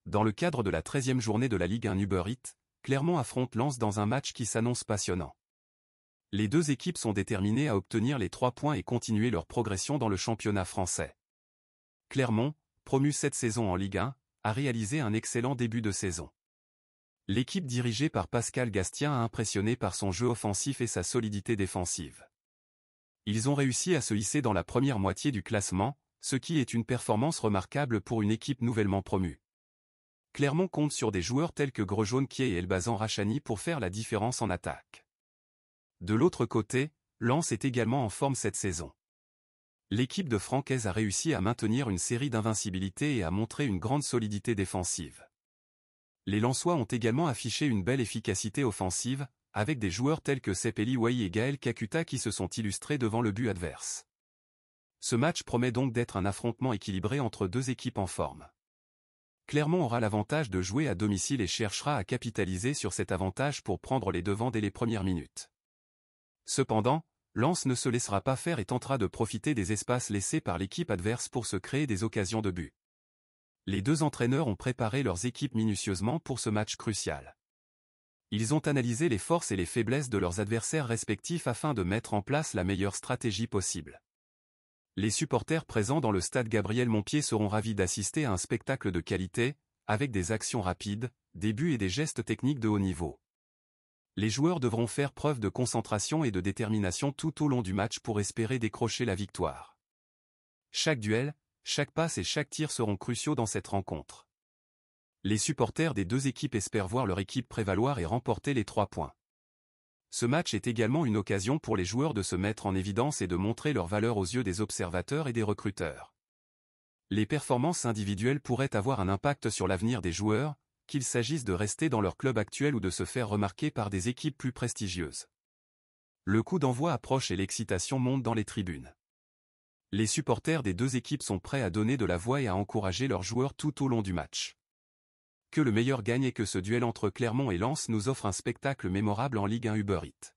Dans le cadre de la 13e journée de la Ligue 1 Uber Eats, Clermont affronte Lens dans un match qui s'annonce passionnant. Les deux équipes sont déterminées à obtenir les 3 points et continuer leur progression dans le championnat français. Clermont, promu cette saison en Ligue 1, a réalisé un excellent début de saison. L'équipe dirigée par Pascal Gastien a impressionné par son jeu offensif et sa solidité défensive. Ils ont réussi à se hisser dans la première moitié du classement, ce qui est une performance remarquable pour une équipe nouvellement promue. Clermont compte sur des joueurs tels que Grejaune Kié et Elbazan Rachani pour faire la différence en attaque. De l'autre côté, Lens est également en forme cette saison. L'équipe de Francaise a réussi à maintenir une série d'invincibilité et à montrer une grande solidité défensive. Les Lensois ont également affiché une belle efficacité offensive, avec des joueurs tels que Sepeli Wai et Gaël Kakuta qui se sont illustrés devant le but adverse. Ce match promet donc d'être un affrontement équilibré entre deux équipes en forme. Clermont aura l'avantage de jouer à domicile et cherchera à capitaliser sur cet avantage pour prendre les devants dès les premières minutes. Cependant, Lens ne se laissera pas faire et tentera de profiter des espaces laissés par l'équipe adverse pour se créer des occasions de but. Les deux entraîneurs ont préparé leurs équipes minutieusement pour ce match crucial. Ils ont analysé les forces et les faiblesses de leurs adversaires respectifs afin de mettre en place la meilleure stratégie possible. Les supporters présents dans le stade Gabriel Montpied seront ravis d'assister à un spectacle de qualité, avec des actions rapides, des buts et des gestes techniques de haut niveau. Les joueurs devront faire preuve de concentration et de détermination tout au long du match pour espérer décrocher la victoire. Chaque duel, chaque passe et chaque tir seront cruciaux dans cette rencontre. Les supporters des deux équipes espèrent voir leur équipe prévaloir et remporter les 3 points. Ce match est également une occasion pour les joueurs de se mettre en évidence et de montrer leur valeur aux yeux des observateurs et des recruteurs. Les performances individuelles pourraient avoir un impact sur l'avenir des joueurs, qu'il s'agisse de rester dans leur club actuel ou de se faire remarquer par des équipes plus prestigieuses. Le coup d'envoi approche et l'excitation monte dans les tribunes. Les supporters des deux équipes sont prêts à donner de la voix et à encourager leurs joueurs tout au long du match. Que le meilleur gagne et que ce duel entre Clermont et Lens nous offre un spectacle mémorable en Ligue 1 Uber Eats.